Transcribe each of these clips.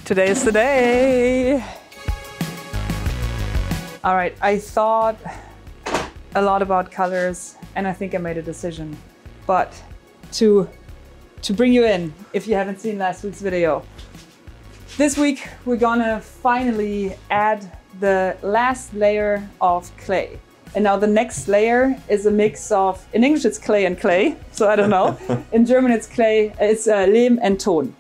Today is the day. All right, I thought a lot about colors and I think I made a decision. But to bring you in, if you haven't seen last week's video, this week we're gonna finally add the last layer of clay. And now the next layer is a mix of, in English it's clay and clay, so I don't know. In German it's clay, it's Lehm and Ton.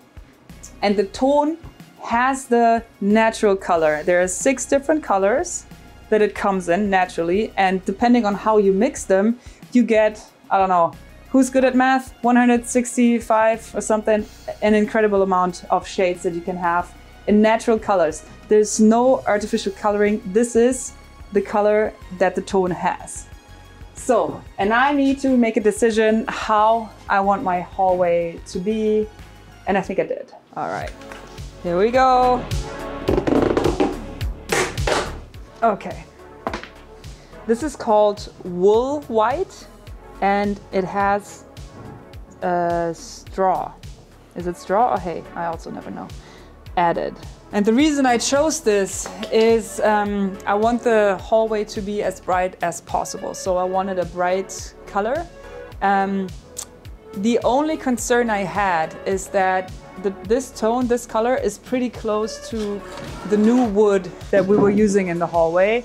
And the Ton has the natural color. There are 6 different colors that it comes in naturally, and depending on how you mix them, you get, I don't know, who's good at math? 165 or something, an incredible amount of shades that you can have in natural colors. There's no artificial coloring. This is the color that the Ton has. So, and I need to make a decision how I want my hallway to be, and I think I did. All right, here we go. Okay, this is called wool white, and it has straw. Is it straw or hay? I also never know. Added. And the reason I chose this is I want the hallway to be as bright as possible. So I wanted a bright color. The only concern I had is that this tone, this color, is pretty close to the new wood that we were using in the hallway.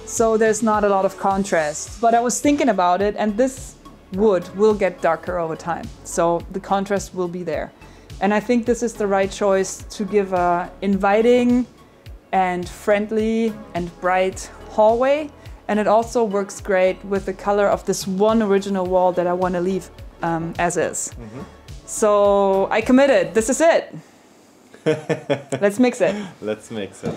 So there's not a lot of contrast. But I was thinking about it, and this wood will get darker over time. So the contrast will be there. And I think this is the right choice to give a inviting and friendly and bright hallway. And it also works great with the color of this one original wall that I want to leave as is. Mm-hmm. So I committed. This is it. Let's mix it. Let's mix it.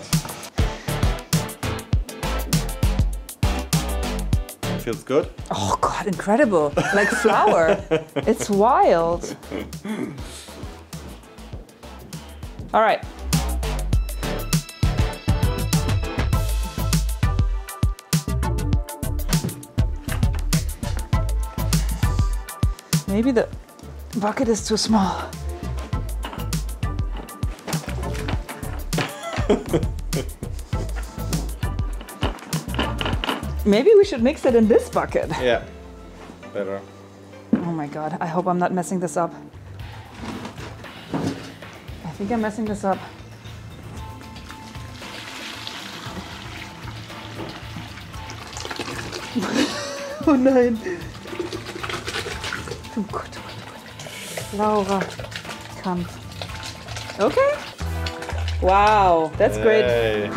Feels good? Oh God, incredible. Like flour. It's wild. All right. Maybe the bucket is too small. Maybe we should mix it in this bucket. Yeah, better. Oh my God, I hope I'm not messing this up. I think I'm messing this up. Oh nein. Oh Gott. Laura. Kampf. Okay. Wow, that's great. Hey.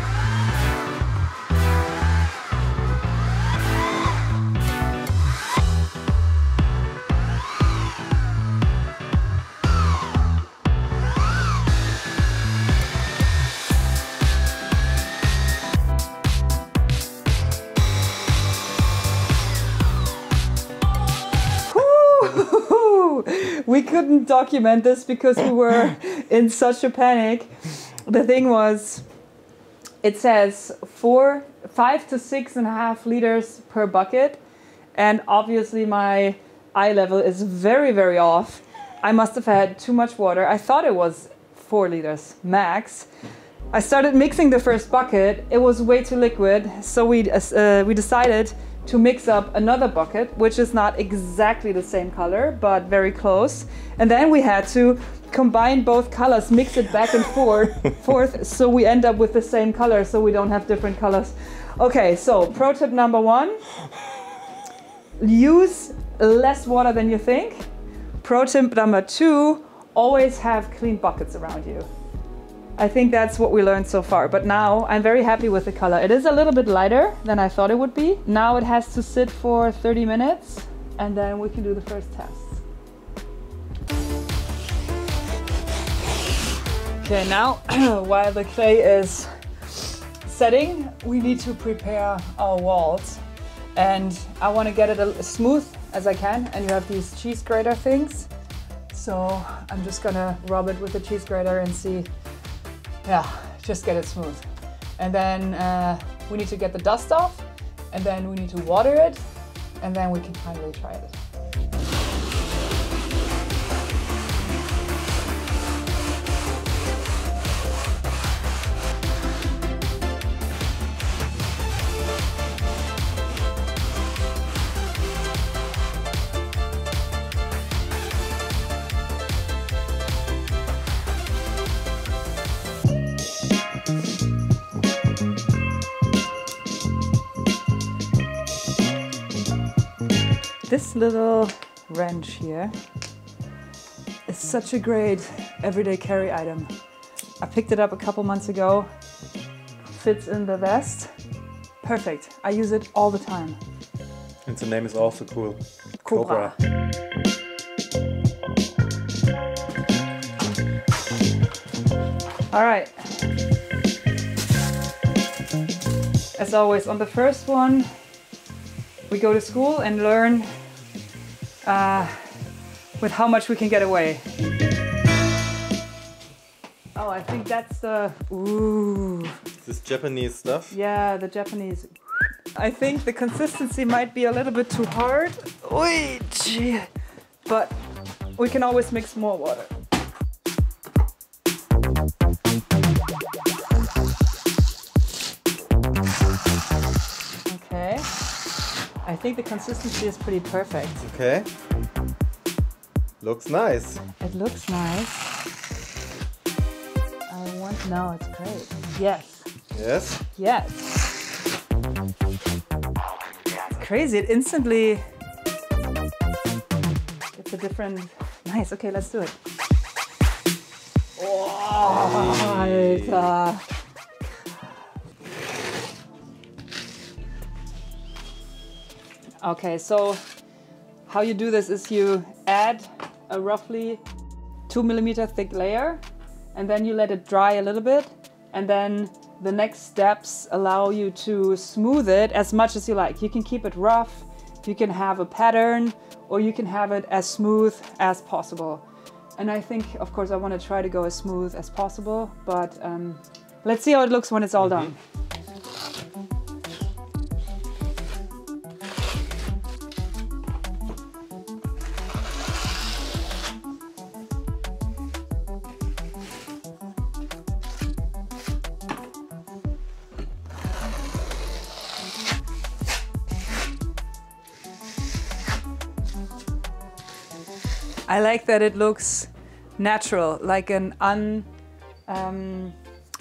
We couldn't document this because we were in such a panic. The thing was, it says 5 to 6.5 liters per bucket. And obviously my eye level is very, very off. I must have had too much water. I thought it was 4 liters max. I started mixing the first bucket. It was way too liquid. So we decided to mix up another bucket, which is not exactly the same color, but very close. And then we had to combine both colors, mix it back and forth, so we end up with the same color, so we don't have different colors. Okay, so pro tip number 1, use less water than you think. Pro tip number 2, always have clean buckets around you. I think that's what we learned so far, but now I'm very happy with the color. It is a little bit lighter than I thought it would be. Now it has to sit for 30 minutes and then we can do the first tests. Okay, now while the clay is setting, we need to prepare our walls. And I want to get it as smooth as I can, and you have these cheese grater things. So I'm just gonna rub it with the cheese grater and see. Yeah, just get it smooth. And then we need to get the dust off, and then we need to water it, and then we can finally try it. This little wrench here is such a great everyday carry item. I picked it up a couple months ago. Fits in the vest. Perfect. I use it all the time. And the name is also cool. Cobra. All right. As always, on the first one, we go to school and learn with how much we can get away. Oh, I think that's the... Ooh. This Japanese stuff? Yeah, the Japanese. I think the consistency might be a little bit too hard. Oy, gee. But we can always mix more water. Okay. I think the consistency is pretty perfect. Okay. Looks nice. It looks nice. No, it's great. Yes. Yes? Yes. It's crazy. It instantly... It's a different... Nice. Okay, let's do it. Oh, Alter. Okay, so how you do this is you add a roughly 2 millimeter thick layer, and then you let it dry a little bit, and then the next steps allow you to smooth it as much as you like. You can keep it rough, you can have a pattern, or you can have it as smooth as possible. And I think, of course, I want to try to go as smooth as possible, but let's see how it looks when it's all done. I like that it looks natural, like an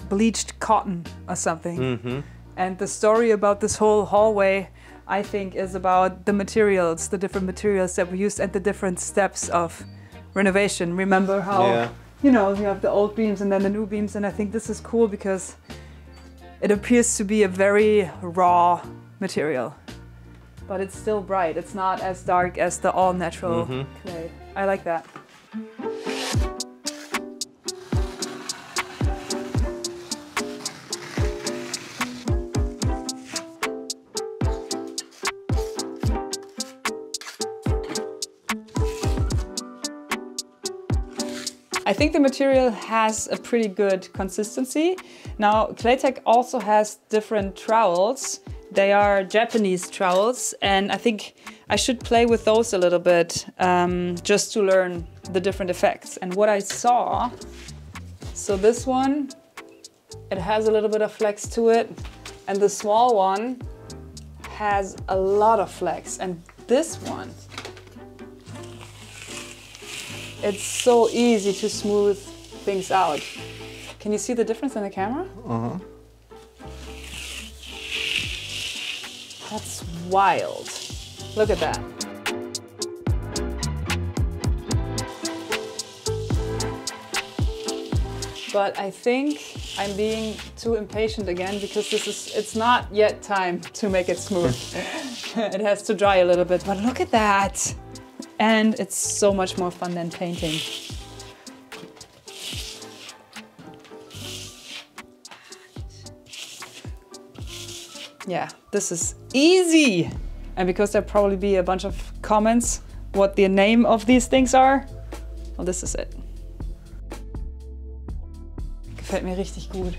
bleached cotton or something. Mm-hmm. And the story about this whole hallway, I think, is about the materials, the different materials that we used and the different steps of renovation. Remember how, you know, you have the old beams and then the new beams, and I think this is cool because it appears to be a very raw material. But it's still bright. It's not as dark as the all-natural clay. I like that. I think the material has a pretty good consistency. Now, Claytech also has different trowels. They are Japanese trowels, and I think I should play with those a little bit just to learn the different effects. And what I saw, so this one, it has a little bit of flex to it, and the small one has a lot of flex, and this one, it's so easy to smooth things out. Can you see the difference in the camera? Uh-huh. That's wild. Look at that. But I think I'm being too impatient again because it's not yet time to make it smooth. It has to dry a little bit, but look at that. And it's so much more fun than painting. Yeah, this is easy. And because there'll probably be a bunch of comments what the name of these things are, well, this is it. Gefällt mir richtig gut.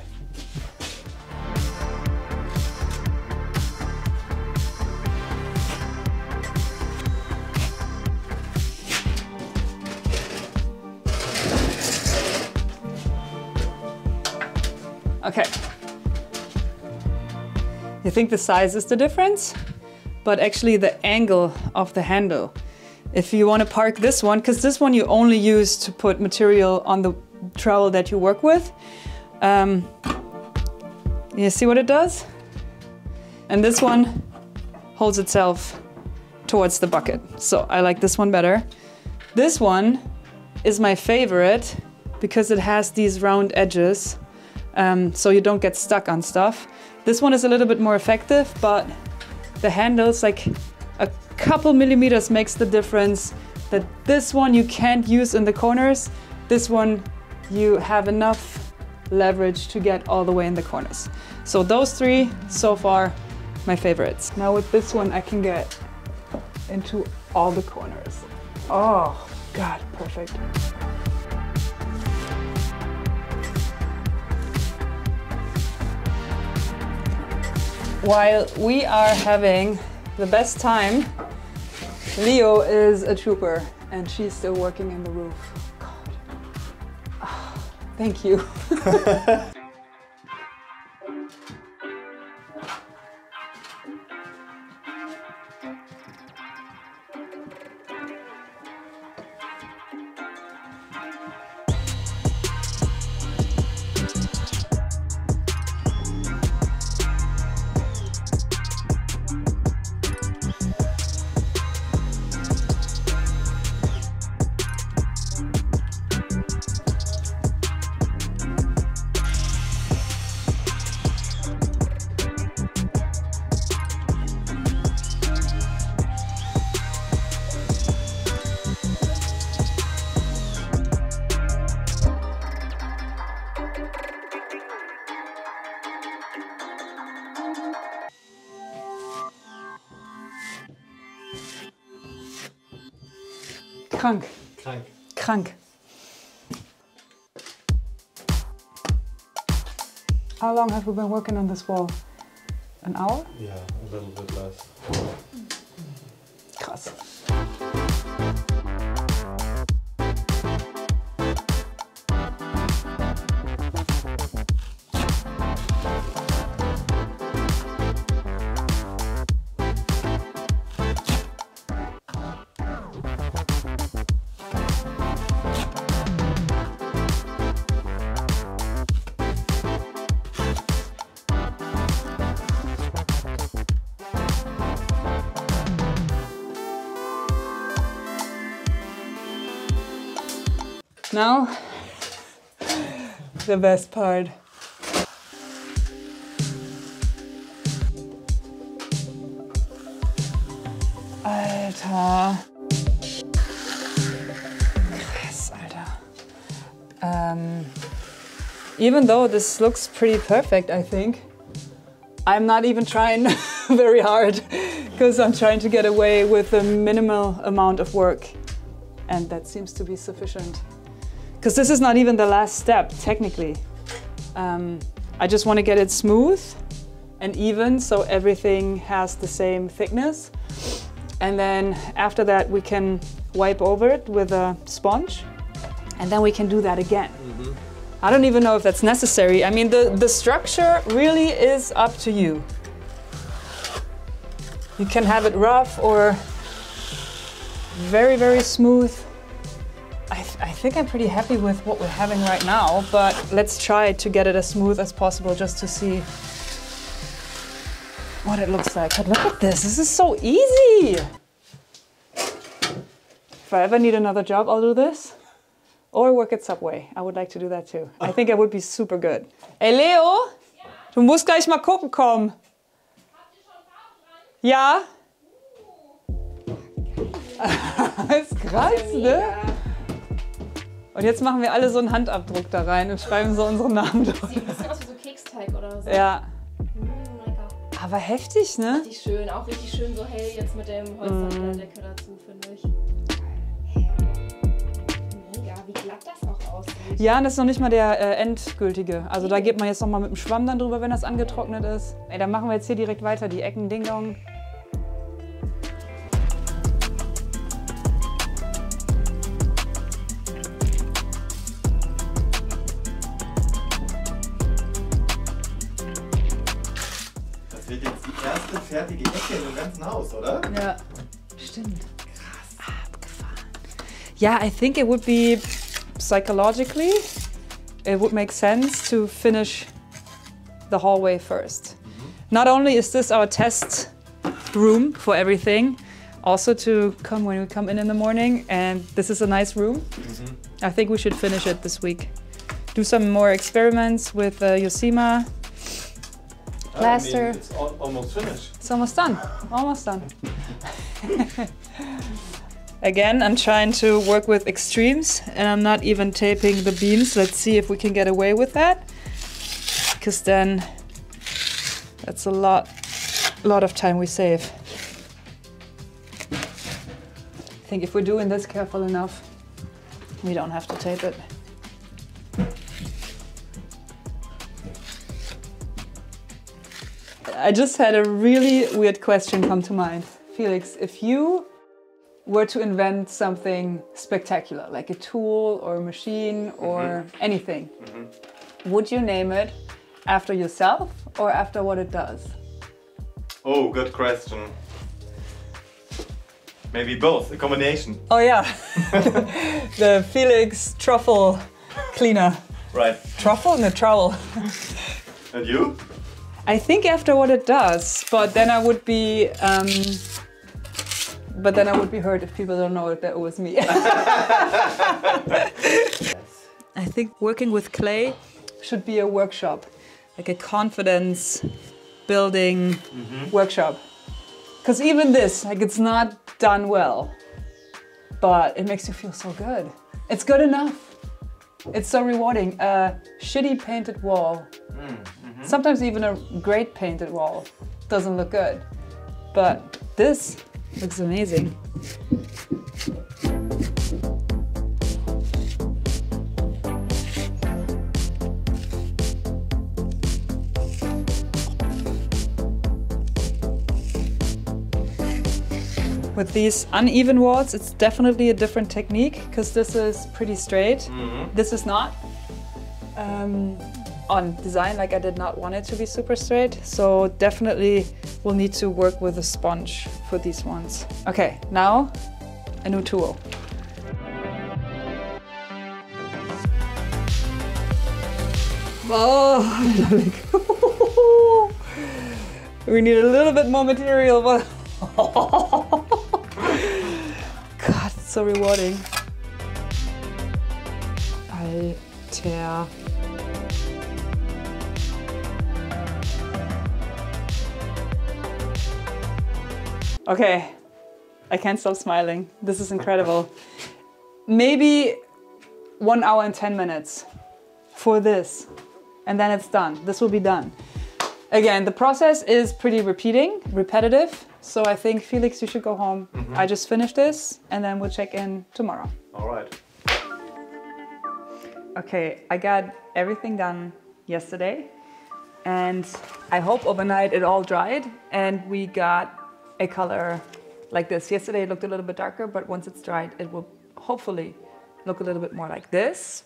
Okay. You think the size is the difference? But actually the angle of the handle. If you want to park this one, because this one you only use to put material on the trowel that you work with. You see what it does? And this one holds itself towards the bucket. So I like this one better. This one is my favorite because it has these round edges, so you don't get stuck on stuff. This one is a little bit more effective, but the handles, like a couple millimeters makes the difference. That this one you can't use in the corners. This one you have enough leverage to get all the way in the corners. So those three so far, my favorites. Now with this one I can get into all the corners. Oh God, perfect. While we are having the best time, Leo is a trooper and she's still working in the roof. God. Oh, thank you. Krank. Krank. Krank. How long have we been working on this wall? An hour? Yeah, a little bit less. Krass. Now, the best part. Alter. Krass, Alter. Even though this looks pretty perfect, I think, I'm not even trying very hard because I'm trying to get away with a minimal amount of work. And that seems to be sufficient. Because this is not even the last step, technically. I just want to get it smooth and even so everything has the same thickness. And then after that we can wipe over it with a sponge and then we can do that again. Mm-hmm. I don't even know if that's necessary. I mean, the structure really is up to you. You can have it rough or very, very smooth. I think I'm pretty happy with what we're having right now, but let's try to get it as smooth as possible just to see what it looks like. But look at this is so easy. If I ever need another job, I'll do this. Or work at Subway. I would like to do that too. I think it would be super good. Hey Leo, ja? Du musst gleich mal gucken kommen. Habt ihr schon Farben dran? Ja. Das ist krass, ne? Und jetzt machen wir alle so einen Handabdruck da rein und schreiben so unsere Namen durch. Sieht ein bisschen aus wie so Keksteig oder so. Ja. Lecker. Aber heftig, ne? Richtig schön, auch richtig schön so hell jetzt mit dem Holz an der Decke dazu, finde ich. Mega, wie glatt das auch aussieht. Ja, und das ist noch nicht mal der endgültige. Also da geht man jetzt noch mal mit dem Schwamm dann drüber, wenn das angetrocknet ist. Ey, dann machen wir jetzt hier direkt weiter, die Ecken, Ding Dong. Fertige Ecke im ganzen Haus, oder? Ja, stimmt. Krass. Abgefahren. Yeah, I think it would be psychologically, it would make sense to finish the hallway first. Not only is this our test room for everything, also to come when we come in the morning. And this is a nice room. I think we should finish it this week. Do some more experiments with Yosima. Plaster. I mean, it's almost finished. It's almost done. Almost done. Again, I'm trying to work with extremes and I'm not even taping the beams. Let's see if we can get away with that. Because then that's a lot of time we save. I think if we're doing this careful enough, we don't have to tape it. I just had a really weird question come to mind. Felix, if you were to invent something spectacular, like a tool or a machine or anything, would you name it after yourself or after what it does? Oh, good question. Maybe both, a combination. Oh yeah, the Felix truffle cleaner. Right. Truffle? No, trowel. And you? I think after what it does, but then I would be hurt if people don't know that it was me. I think working with clay should be a workshop, like a confidence building workshop. Because even this, like, it's not done well, but it makes you feel so good. It's good enough. It's so rewarding. A shitty painted wall, sometimes even a great painted wall doesn't look good, but this looks amazing. With these uneven walls, it's definitely a different technique because this is pretty straight. This is not. On design, like, I did not want it to be super straight, so definitely we'll need to work with a sponge for these ones. Okay, now a new tool. Oh, we need a little bit more material, but God, it's so rewarding. Alter. Okay, I can't stop smiling. This is incredible. Maybe 1 hour and 10 minutes for this, and then it's done. This will be done. Again, the process is pretty repetitive. So I think, Felix, you should go home. I just finished this, and then we'll check in tomorrow. All right. Okay, I got everything done yesterday, and I hope overnight it all dried, and we got a color like this. Yesterday it looked a little bit darker, but once it's dried, it will hopefully look a little bit more like this.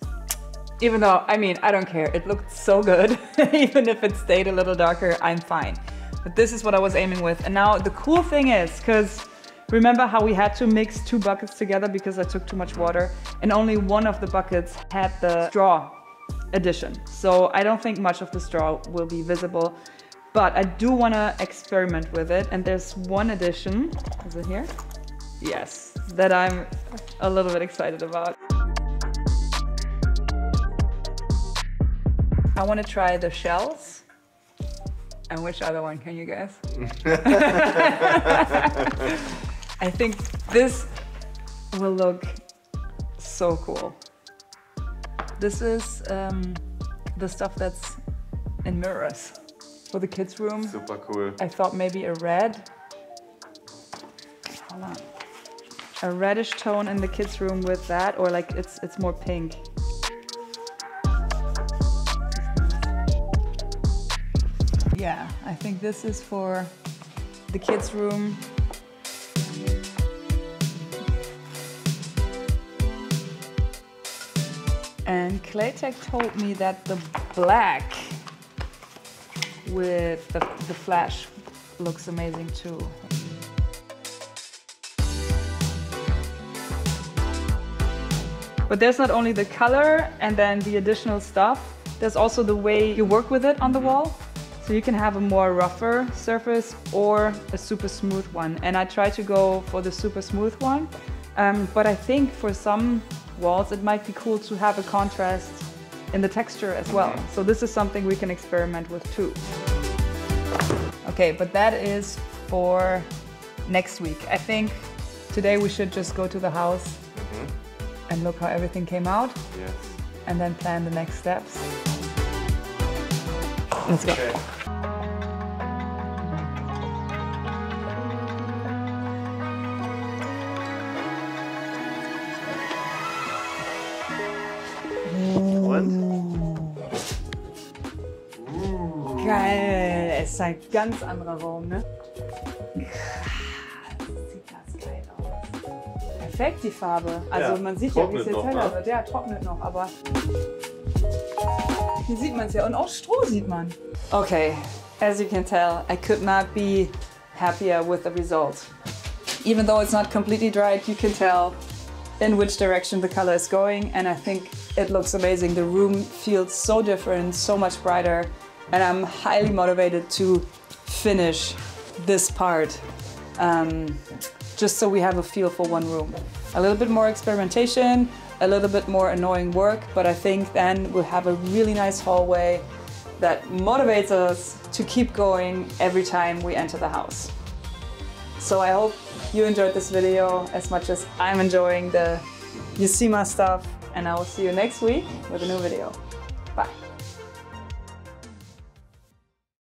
Even though, I mean, I don't care. It looked so good. Even if it stayed a little darker, I'm fine. But this is what I was aiming with. And now the cool thing is, because remember how we had to mix 2 buckets together because I took too much water, and only one of the buckets had the straw addition. So I don't think much of the straw will be visible. But I do want to experiment with it, and there's one addition, is it here? Yes, that I'm a little bit excited about. I want to try the shells. And which other one can you guess? I think this will look so cool. This is the stuff that's in mirrors. For the kids' room. Super cool. I thought maybe a red. Hold on. A reddish tone in the kids' room with that, or like it's more pink. Yeah, I think this is for the kids' room. And Claytech told me that the black with the flash looks amazing too. But there's not only the color and then the additional stuff, there's also the way you work with it on the wall. So you can have a more rougher surface or a super smooth one. And I try to go for the super smooth one. But I think for some walls, it might be cool to have a contrast in the texture as well. So this is something we can experiment with too. Okay, but that is for next week. I think today we should just go to the house and look how everything came out. Yes. And then plan the next steps. Let's go. Okay. Geil, es ist ein ganz anderer Raum, ne? Sieht das geil aus. Perfekt die Farbe. Also Ja, man sieht ja, wie es jetzt noch, heller ne? wird. Ja, trocknet noch, aber hier sieht man es ja. Und auch Stroh sieht man. Okay, as you can tell, I could not be happier with the result. Even though it's not completely dried, you can tell in which direction the color is going, and I think it looks amazing. The room feels so different, so much brighter, and I'm highly motivated to finish this part, just so we have a feel for one room. A little bit more experimentation, a little bit more annoying work, but I think then we'll have a really nice hallway that motivates us to keep going every time we enter the house. So I hope you enjoyed this video as much as I'm enjoying the Yosima stuff, and I will see you next week with a new video. Bye.